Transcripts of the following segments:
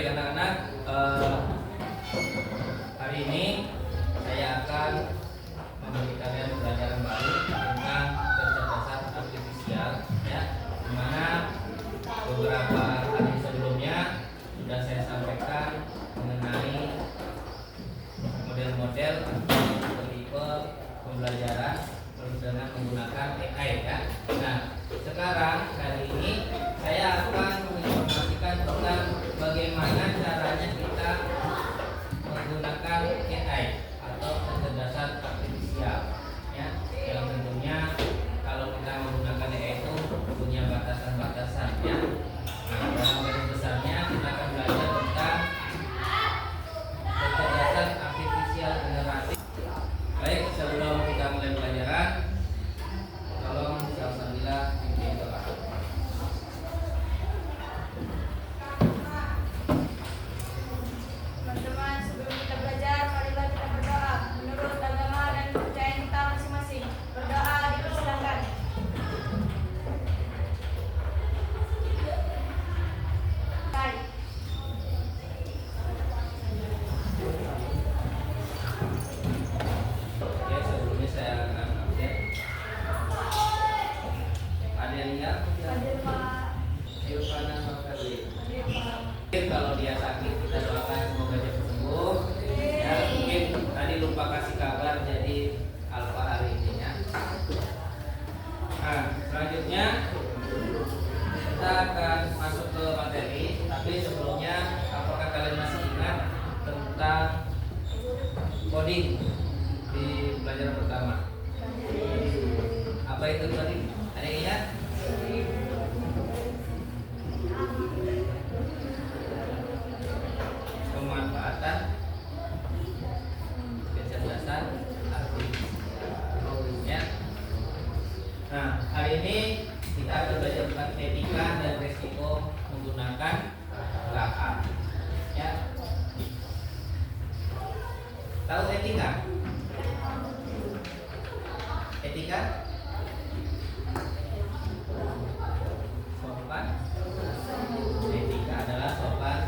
Baik anak-anak, hari ini saya akan memberi kalian pelajaran baru tentang kecerdasan artifisial, ya, dimana beberapa hari sebelumnya sudah saya sampaikan mengenai model-model atau tipe pembelajaran dengan menggunakan AI, ya. Nah, sekarang kali ini saya akan menginformasikan tentang bagaimana caranya kita menggunakan AI atau kecerdasan artifisial, ya. Yang tentunya kalau kita menggunakan AI itu punya batasan-batasan, ya. Nah, dalam garis besarnya kita akan belajar tentang kecerdasan artifisial generatif. Baik, sebelum kita mulai pelajaran, tolong alhamdulillah pimpin doa. Teman-teman, sebelum kita belajar, marilah kita berdoa menurut agama dan kepercayaan kita masing-masing. Berdoa dipersilakan. Baik. Oke, sebelumnya saya akan update. Ada yang lihat? Hadir Pak. Silvana Makarli. Hadir Pak. Mungkin kalau dia sakit kita doakan semoga dia sembuh. Ya, mungkin tadi lupa kasih kabar jadi alfa hari ini, ya. Nah, selanjutnya kita akan masuk ke materi. Tapi sebelumnya, apakah kalian masih ingat tentang coding di pelajaran pertama? Apa itu tadi? Ada yang ingat? Pemanfaatan kecerdasan artifisial, ya. Nah, hari ini kita akan belajar tentang etika dan resiko menggunakan KA, ya. Tahu etika? Etika? Sopan. Etika adalah sopan.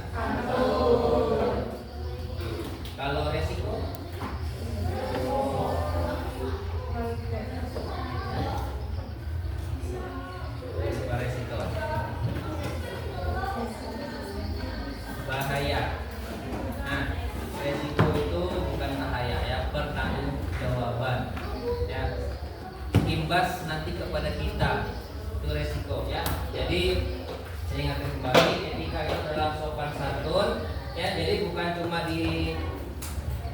Kalau resiko? Resiko. Bahaya. Nah, resiko itu bukan bahaya, ya, pertanggungjawaban, ya. Imbas nanti kepada kita itu resiko, ya. Jadi saya ingatkan kembali, etika itu adalah sopan santun, ya. Jadi bukan cuma di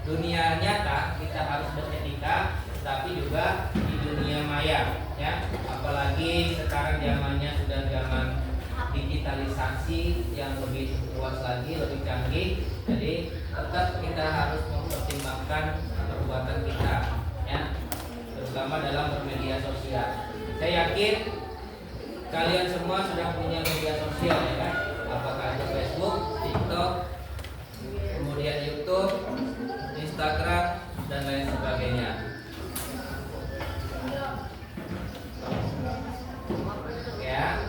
dunia nyata kita harus beretika, tapi juga di dunia maya, ya. Apalagi sekarang zamannya sudah zaman digitalisasi yang lebih luas lagi, lebih canggih. Jadi tetap kita harus mempertimbangkan perbuatan kita, ya, terutama dalam bermedia sosial. Saya yakin kalian semua sudah punya media sosial, ya kan? Apakah itu Facebook, TikTok, kemudian YouTube, Instagram, dan lain sebagainya. Ya,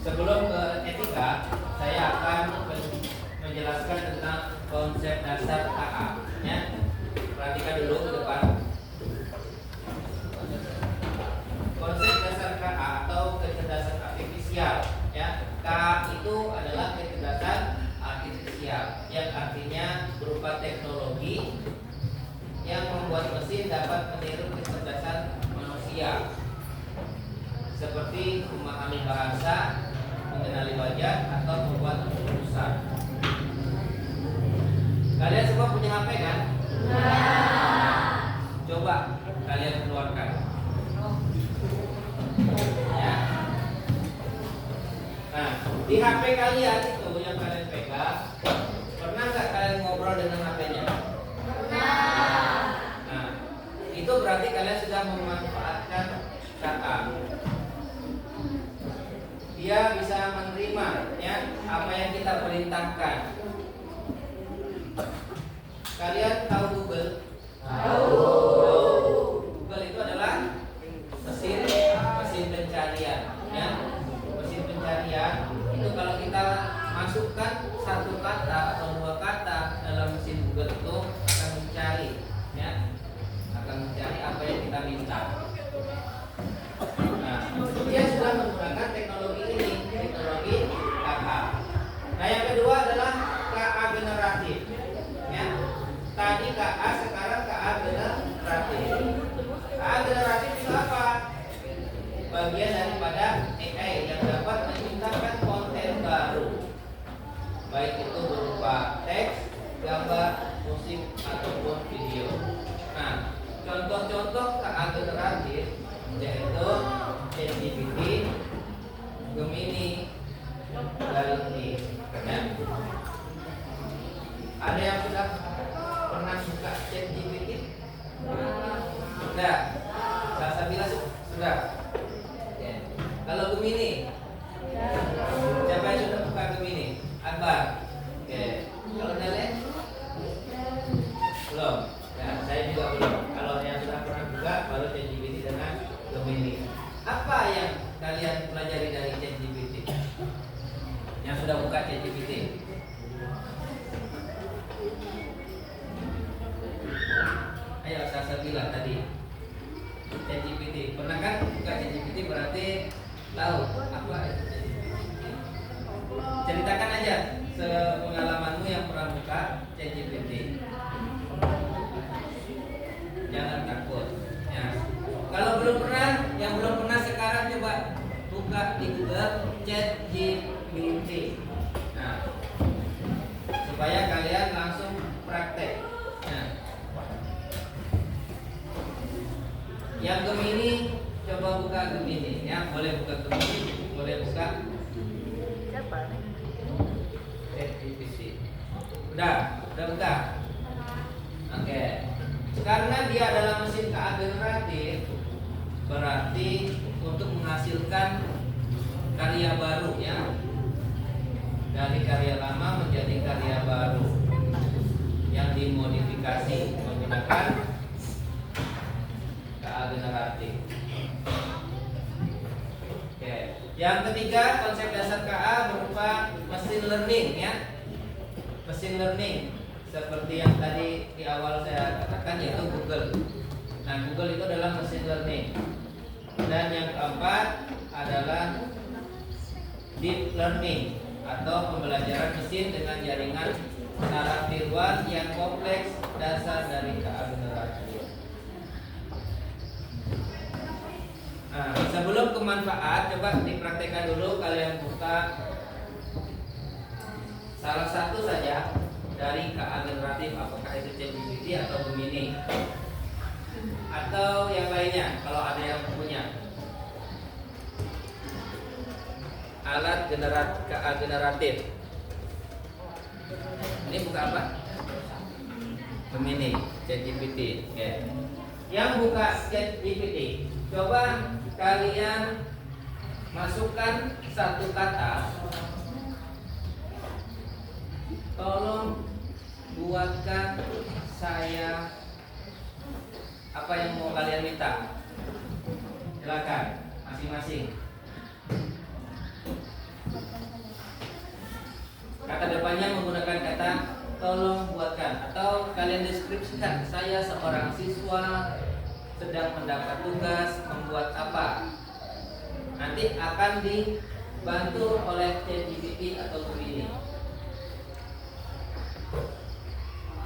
sebelum ke etika, saya akan menjelaskan tentang konsep dasar KA, ya. Perhatikan dulu ke depan. Konsep dasar KA atau kecerdasan artifisial, ya. KA itu adalah kecerdasan artifisial yang artinya berupa teknologi yang membuat mesin dapat meniru kecerdasan manusia, seperti memahami bahasa, mengenali wajah, atau membuat keputusan. Kalian semua punya HP, kan? Coba kalian keluarkan, ya. Nah, di HP kalian itu yang kalian pegang, pernah nggak kalian ngobrol dengan HP-nya? Nah, itu berarti kalian sudah memanfaatkan kata. Dia bisa menerima, ya, apa yang kita perintahkan. Kalian tahu Google? Tahu. Google itu adalah mesin pencarian, ya. Mesin pencarian itu kalau kita masukkan memasukkan satu kata atau dua kata dalam mesin Google itu akan mencari, ya, akan mencari apa yang kita minta. Nah, dia sudah menggunakan teknologi ini, teknologi KA. Nah, yang kedua adalah KA generatif. Ya, tadi KA, sekarang KA generatif. KA generatif itu apa? Bagian daripada AI yang dapat menciptakan konten baru, baik itu berupa teks, gambar, musik, ataupun video. Nah, contoh-contoh KA generatif yaitu ChatGPT, Gemini, DALL-E. Ya. Ada yang sudah pernah buka ChatGPT? Sudah. Salsabila sudah. Ya. Kalau Gemini, siapa yang sudah buka Gemini? Akbar. Oke. Kalau Nale? Belum. Ya, saya juga belum. Kalau yang sudah pernah buka, baru ChatGPT dengan Gemini. Apa yang kalian pelajari dari ChatGPT? Yang sudah buka ChatGPT? Ayo, saya bilang tadi ChatGPT. Pernah kan buka ChatGPT, berarti tahu apa itu ChatGPT? Ceritakan aja sepengalamanmu yang pernah buka ChatGPT. Jangan takut. Ya. Kalau belum pernah, yang belum pernah sekarang coba buka di Google ChatGPT. Nah, supaya kalian langsung praktek. Nah, yang Gemini, coba buka Gemini. Ya, boleh buka Gemini, boleh buka ChatGPT. Udah buka. Oke. Karena dia adalah mesin KA generatif, berarti untuk menghasilkan karya baru, ya, dari karya lama menjadi karya baru yang dimodifikasi menggunakan KA generatif. Oke. Yang ketiga, konsep dasar KA berupa machine learning, ya. Machine learning seperti yang tadi di awal saya katakan, yaitu Google. Nah, Google itu adalah machine learning. Dan yang keempat adalah deep learning atau pembelajaran mesin dengan jaringan saraf tiruan yang kompleks, dasar dari KA generatif. Nah, sebelum ke manfaat, coba dipraktekkan dulu. Kalian buka salah satu saja dari KA generatif, apakah itu ChatGPT atau Gemini atau yang lainnya, kalau ada yang punya alat KA generatif. Ini buka apa? Gemini, ChatGPT. Oke. Yang buka ChatGPT, coba kalian masukkan satu kata. Tolong buatkan saya apa yang mau kalian minta. Silakan masing-masing. Kata depannya menggunakan kata tolong buatkan, atau kalian deskripsikan, saya seorang siswa sedang mendapat tugas membuat apa. Nanti akan dibantu oleh ChatGPT atau Gemini.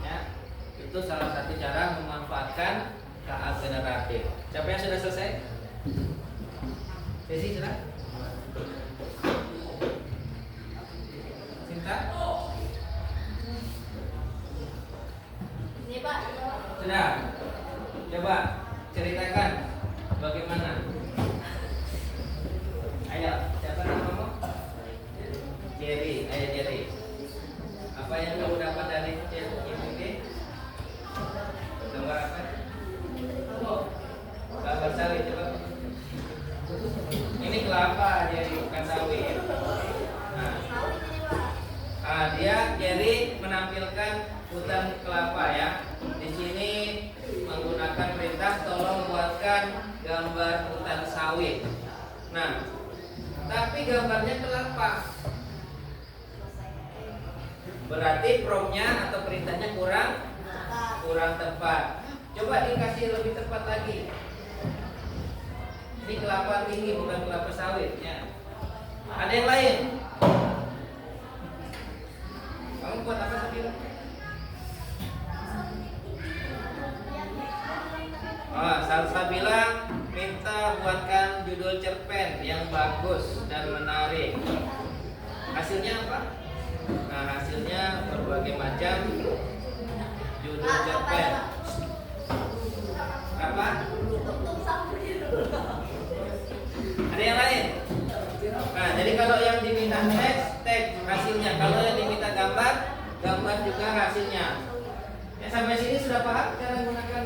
Ya, itu salah satu cara memanfaatkan KA generatif. Siapa yang sudah selesai? Sesi sudah? Sinta? Ini Pak. Sudah. Coba ceritakan bagaimana. Ayo, siapa namamu? Jerry. Ayo Jerry. Apa yang kamu dapat dari ChatGPT? Gambar apa? Gambar sawit, coba. Ini kelapa, jadi bukan sawit. Nah, dia jadi menampilkan hutan kelapa, ya. Di sini menggunakan perintah tolong buatkan gambar hutan sawit. Nah, tapi gambarnya kelapa. Berarti promnya atau perintahnya kurang tepat. Coba dikasih lebih tepat lagi. Ini kelapa tinggi bukan kelapa sawit ya. Ada yang lain? Kamu buat apa Sabila? Sabila minta buatkan judul cerpen yang bagus dan menarik. Hasilnya apa? Nah, hasilnya berbagai macam judul cerpen. Apa? Ada yang lain? Nah, jadi kalau yang diminta teks hasilnya. Kalau yang diminta gambar juga hasilnya. Ya, sampai sini sudah paham cara menggunakan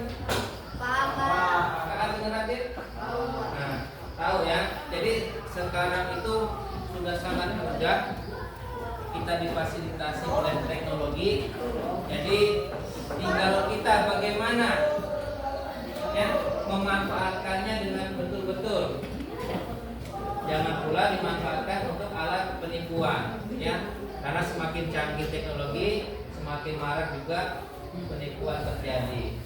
alat generatif? Nah, tahu ya. Jadi sekarang itu sudah sangat mudah. Kita difasilitasi oleh teknologi. Jadi tinggal kita bagaimana ya memanfaatkannya dengan betul-betul. Jangan pula dimanfaatkan untuk alat penipuan ya. Karena semakin canggih teknologi, semakin marak juga penipuan terjadi.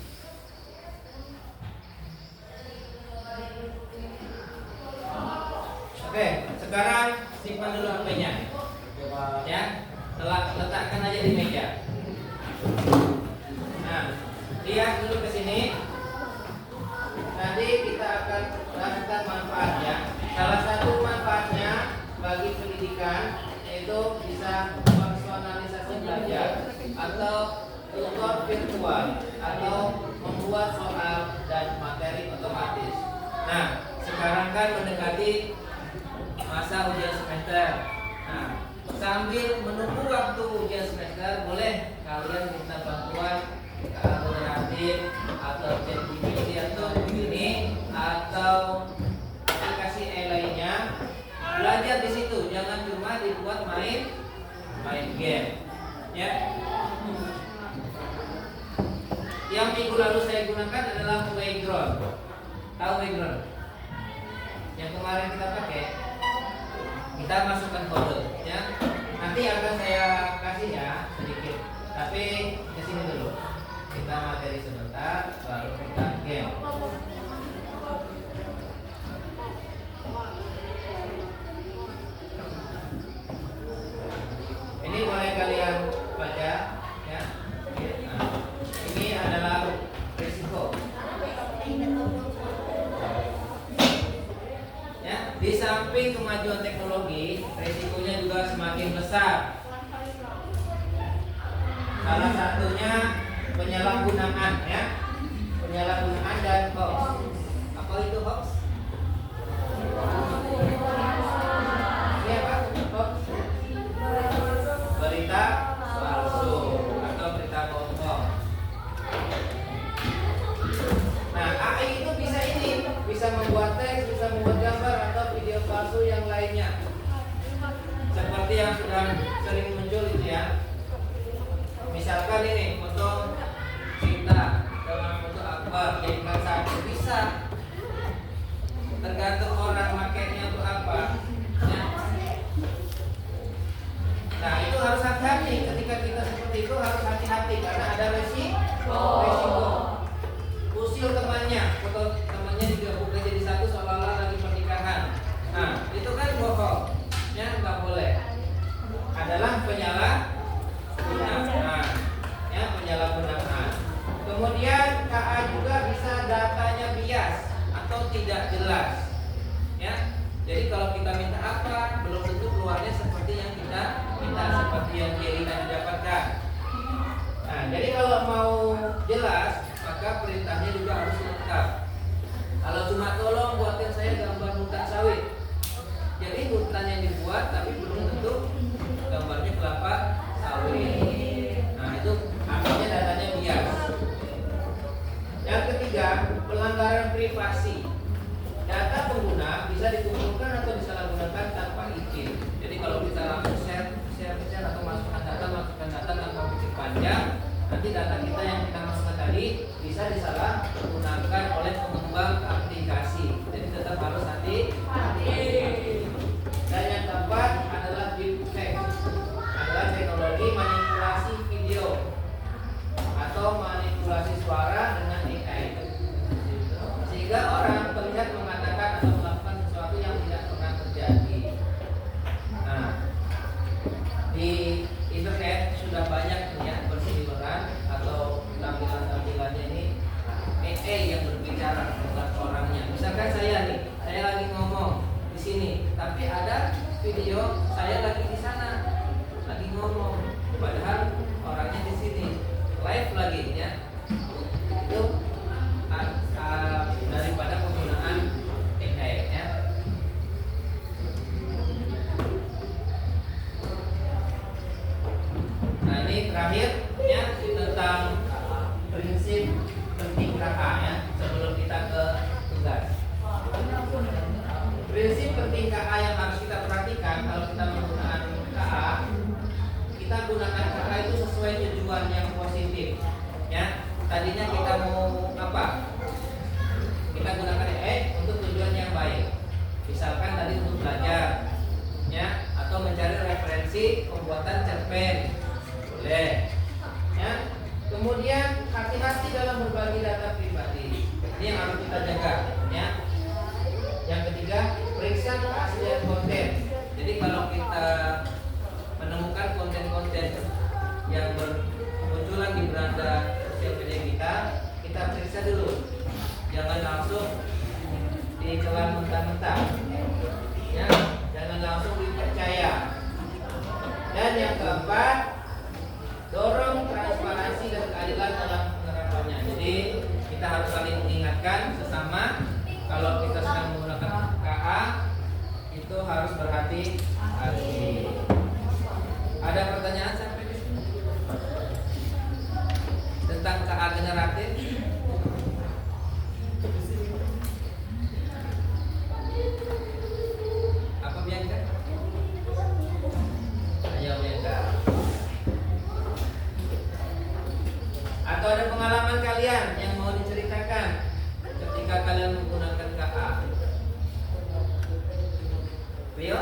Oke, sekarang simpan dulu HP-nya. Ya, letakkan aja di meja. Nah, lihat dulu ke sini. Nanti kita akan lakukan manfaatnya. Salah satu manfaatnya bagi pendidikan yaitu bisa personalisasi belajar atau tutor virtual atau membuat soal dan materi otomatis. Nah, sekarang kan mendekati masa ujian semester. Nah, sambil menunggu waktu ujian semester, boleh kalian minta bantuan alternatif atau ChatGPT atau ini atau aplikasi lainnya. Belajar di situ, jangan cuma dibuat main game. Ya. Yang minggu lalu saya gunakan adalah Wayground. Tahu Wayground? Yang kemarin kita pakai. Kita masukkan kode, ya. Nanti akan saya kasih ya sedikit. Tapi ke sini dulu. Kita materi sebentar, baru kita game. Ini boleh kalian baca, ya. Nah, ini adalah risiko. Ya, di samping kemajuan teknologi, risikonya juga semakin besar. Salah satunya penyalahgunaan, ya. Penyalahgunaan dan hoax. Apa itu hoax? Ini apa? Hoax. Berita palsu atau berita bohong. Nah, AI itu bisa membuat teks, bisa membuat gambar atau video palsu yang lainnya. Seperti yang sudah sering muncul itu ya. Misalkan ini foto Cinta dengan foto Akbar jadikan satu, bisa. Tergantung orang makainya untuk apa. Ya. Nah, itu harus hati-hati. Ketika kita seperti itu harus hati-hati karena ada resiko. Usil temannya, foto temannya digabungkan jadi satu seolah-olah lagi pernikahan. Nah, itu kan bohong. Ya, nggak boleh. Adalah penyalahgunaan. Ya, penyalahgunaan. Kemudian KA juga bisa datanya bias atau tidak jelas. Ya. Jadi kalau kita minta apa, belum tentu keluarnya seperti yang kita minta, seperti yang dia ingin didapatkan. Nah, jadi kalau mau jelas, maka perintahnya juga harus lengkap. Kalau cuma tolong buatkan saya gambar hutan sawit, jadi hutan yang dibuat tapi belum tentu gambarnya kelapa sawit. Nah, itu artinya datanya bias. Yang ketiga, pelanggaran privasi. Data pengguna bisa dikumpulkan atau disalahgunakan tanpa izin. Jadi kalau kita langsung share atau masukkan data tanpa pikir panjang, nanti data kita yang kita masukkan tadi bisa disalahgunakan oleh pengembang aplikasi. Jadi tetap harus hati-hati. Dan yang keempat adalah internet sudah banyak ya berseliweran atau tampilan-tampilannya ini AI yang berbicara bukan orangnya. Misalkan saya nih, saya lagi ngomong di sini, tapi ada video saya lagi di sana, lagi ngomong, padahal orangnya di sini, live lagi ya. Itu daripada penggunaan AI ya. Nah ini terakhir ya tentang prinsip penting KA ya sebelum kita ke tugas. Prinsip penting KA yang harus kita perhatikan kalau kita menggunakan KA, kita gunakan KA itu sesuai tujuan yang positif ya. Tadinya kita mau apa? Kita gunakan AI untuk tujuan yang baik. Misalkan tadi untuk belajar ya atau mencari referensi pembuatan cerpen. Boleh ya. Kemudian hati-hati dalam berbagi data pribadi. Ini yang harus kita jaga ya. Yang ketiga, periksa keaslian konten. Jadi kalau kita menemukan konten-konten yang bermunculan di beranda sosial media kita periksa dulu. Jangan langsung ditelan mentah-mentah. Ya, jangan langsung dipercaya. Dan yang keempat, dorong transparansi dan keadilan dalam penerapannya. Jadi kita harus saling mengingatkan sesama kalau kita sedang menggunakan KA itu harus berhati-hati. Ada pertanyaan sampai di sini tentang KA generatif? Apa Bianca? Ayo Bianca. Atau ada pengalaman kalian yang mau diceritakan ketika kalian menggunakan KA? Rio?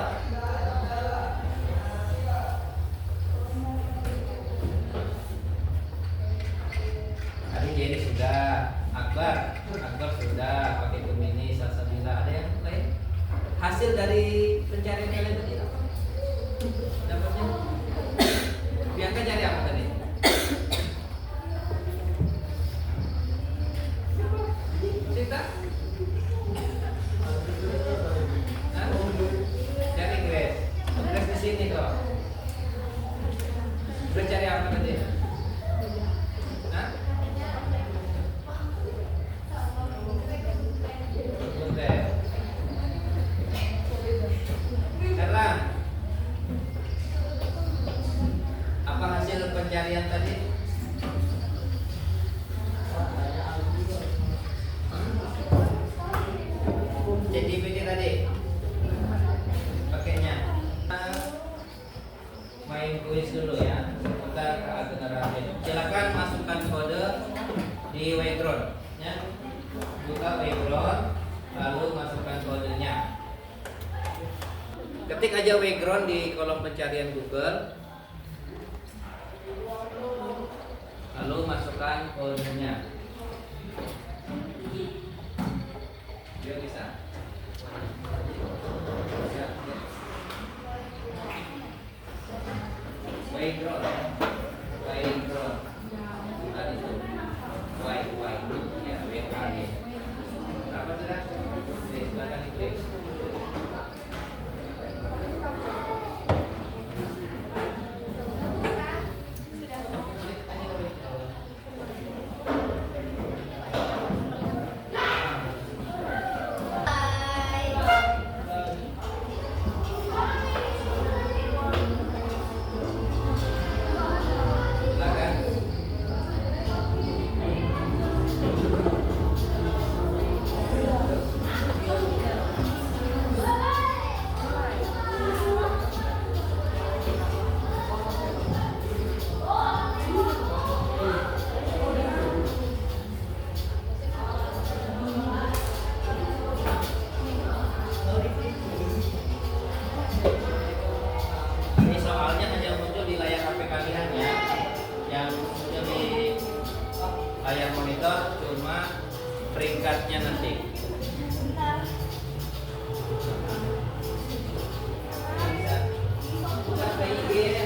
Tadi Jenny sudah, Akbar sudah, pakai Gemini, Salsabila. Ada yang lain? Hasil dari pencarian kalian tadi apa? Dapatnya? Bianca cari apa tadi? Cerita? Hah? Cari Grace. Grace di sini kok. Udah cari apa tadi? Hah? Butet. Erlang. Apa hasil pencarian tadi? ChatGPT tadi pakainya. Main kuis dulu ya seputar KA generatif. Silakan masukkan kode di Wayground ya. Buka Wayground lalu masukkan kodenya. Ketik aja Wayground di kolom pencarian Google. Lalu masukkan kodenya. Dia bisa. Wayground. Tadi itu. Ya, WKD. Apa sudah? Silakan diklik. layar monitor cuma peringkatnya nanti. Bisa buka ke IG ya.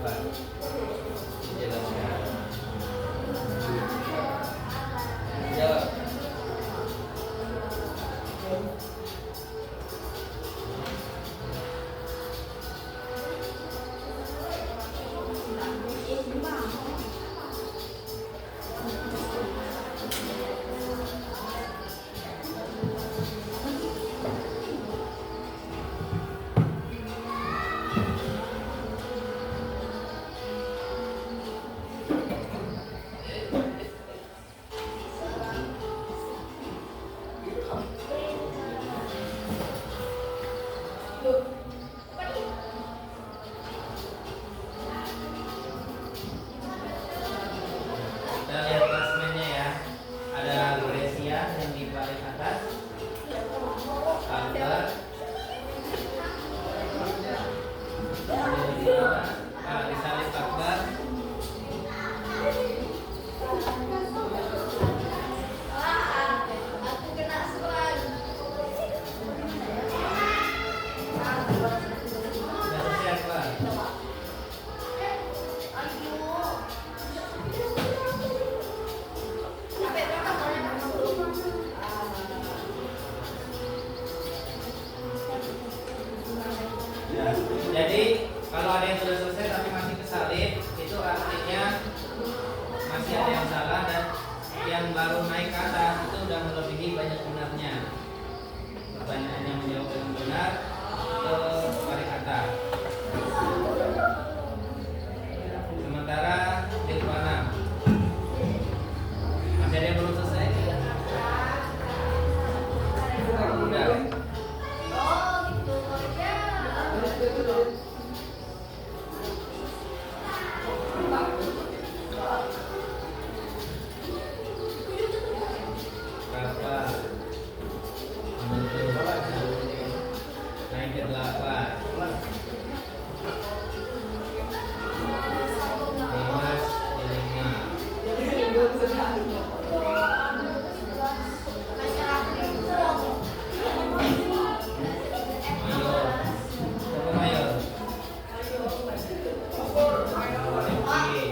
apa? Dijelaskan. Jawab. Kita lihat klasmennya ya. Ada Grecia yang di paling atas, Albert di bawah, disalib Akbar, dan siapa? Ya. Jadi kalau ada yang sudah selesai tapi masih kesalib, itu artinya masih ada yang salah, dan yang baru naik ke atas itu sudah melebihi banyak benarnya. Pertanyaannya menjawab dengan benar ke paling atas. Sementara Silvana masih ada yang belum selesai? Udah. Berapa? Naik ke 8. Dimas jadi 5. Mayor. Siapa mayor? Rifki.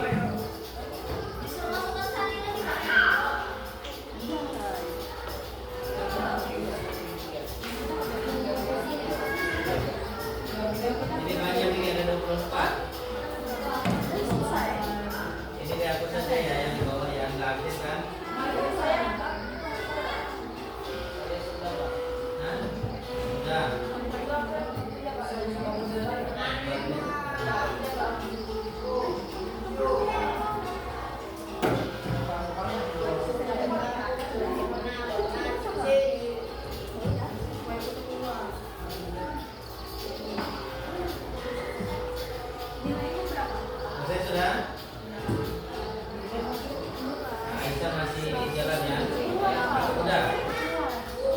Ini banyak nih, ada 24. Ini dihapus saja ya, yang di bawah yang nggak aktif kan? Hah? Sudah. Selesai sudah? Aisyah masih di jalan ya? Udah?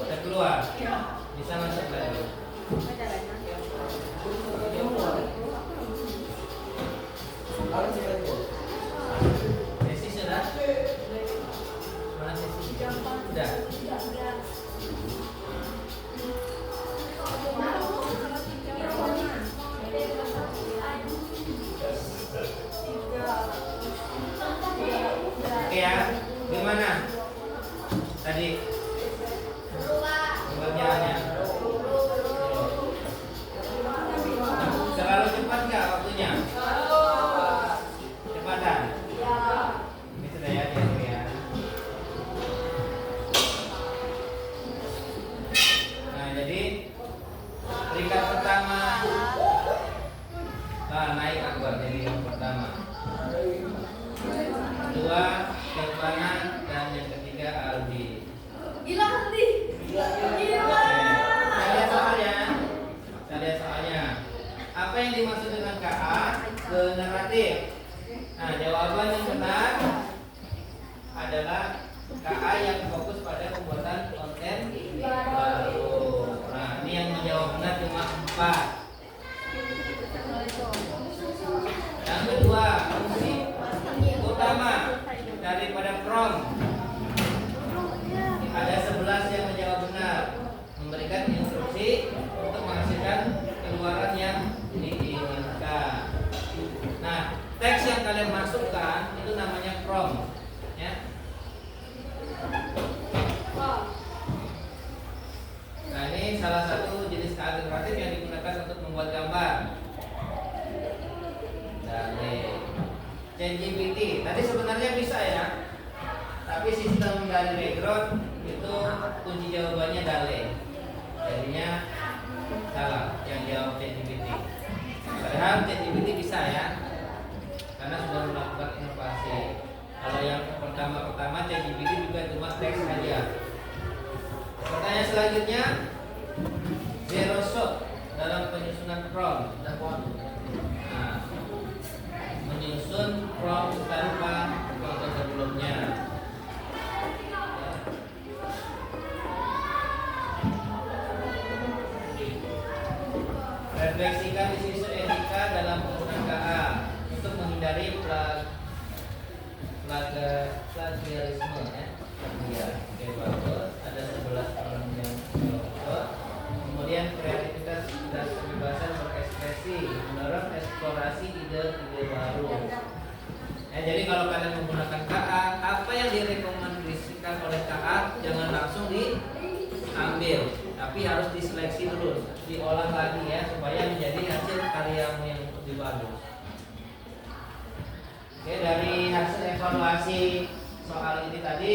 Udah keluar? Bisa masuk lagi? Sesi sudah? Mana sesi? Udah? Oke ya, gimana tadi pengerjaannya? Terlalu cepat nggak waktunya? Cepatan? Ini sudah ya, diatur ya. Nah, jadi peringkat pertama naik Akbar jadi yang pertama. Kedua Silvana, dan yang ketiga Aldi. Gila Aldi. Gila. Kita lihat soalnya. Kita lihat soalnya. Apa yang dimaksud dengan KA? Generatif. Nah, jawaban yang benar adalah KA yang fokus pada pembuatan konten baru. Nah, ini yang menjawab benar cuma 4. Yang kedua, fungsi utama daripada from. Ada 11 yang menjawab benar, memberikan instruksi untuk menghasilkan keluaran yang diinginkan. Nah, teks yang kalian masukkan itu namanya prompt, ya. Nah, ini salah satu jenis keahlian kreatif yang digunakan untuk membuat gambar. Dari ChatGPT, tadi sebenarnya bisa ya, tapi sistem dari background itu kunci jawabannya DALL-E, jadinya salah yang jawab ChatGPT. Padahal ChatGPT bisa ya, karena sudah melakukan inovasi. Kalau yang pertama ChatGPT juga cuma teks saja. Pertanyaan selanjutnya, zero shot dalam penyusunan prompt. Nah, menyusun prompt tanpa contoh sebelumnya. Refleksikan isu etika dalam penggunaan KA untuk menghindari plagiarisme, ya. Ya, oke, bagus. Ada 11 orang yang jawab. Kemudian kreativitas dan kebebasan berekspresi, mendorong eksplorasi ide-ide baru. Ya, jadi kalau kalian menggunakan KA, apa yang direkomendasikan oleh KA jangan langsung diambil, tapi harus diseleksi dulu, diolah lagi ya, supaya menjadi hasil karyamu yang lebih bagus. Oke, dari hasil evaluasi soal ini tadi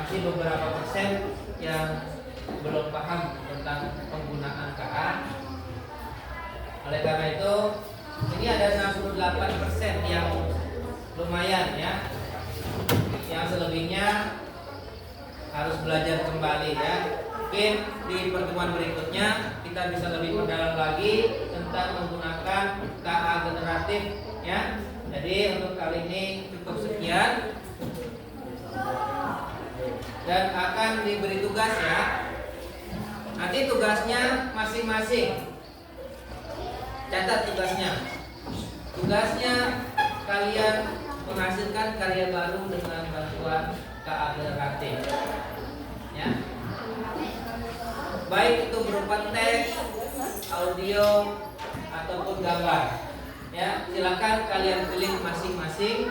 masih beberapa persen yang belum paham tentang penggunaan KA. Oleh karena itu, ini ada 68% yang lumayan ya. Yang selebihnya harus belajar kembali ya. Mungkin di pertemuan berikutnya kita bisa lebih mendalam lagi tentang menggunakan KA generatif ya. Jadi untuk kali ini cukup sekian. Dan akan diberi tugas ya. Nanti tugasnya masing-masing. Catat tugasnya. Tugasnya kalian menghasilkan karya baru dengan bantuan KA generatif. Ya. Baik itu berupa teks, audio ataupun gambar. Ya, silakan kalian pilih masing-masing.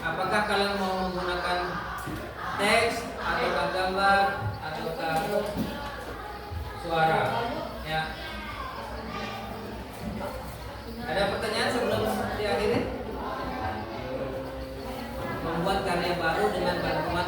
Apakah kalian mau menggunakan teks atau gambar atau suara? Ya. Ada pertanyaan sebelum diakhiri? Membuat karya baru dengan bantuan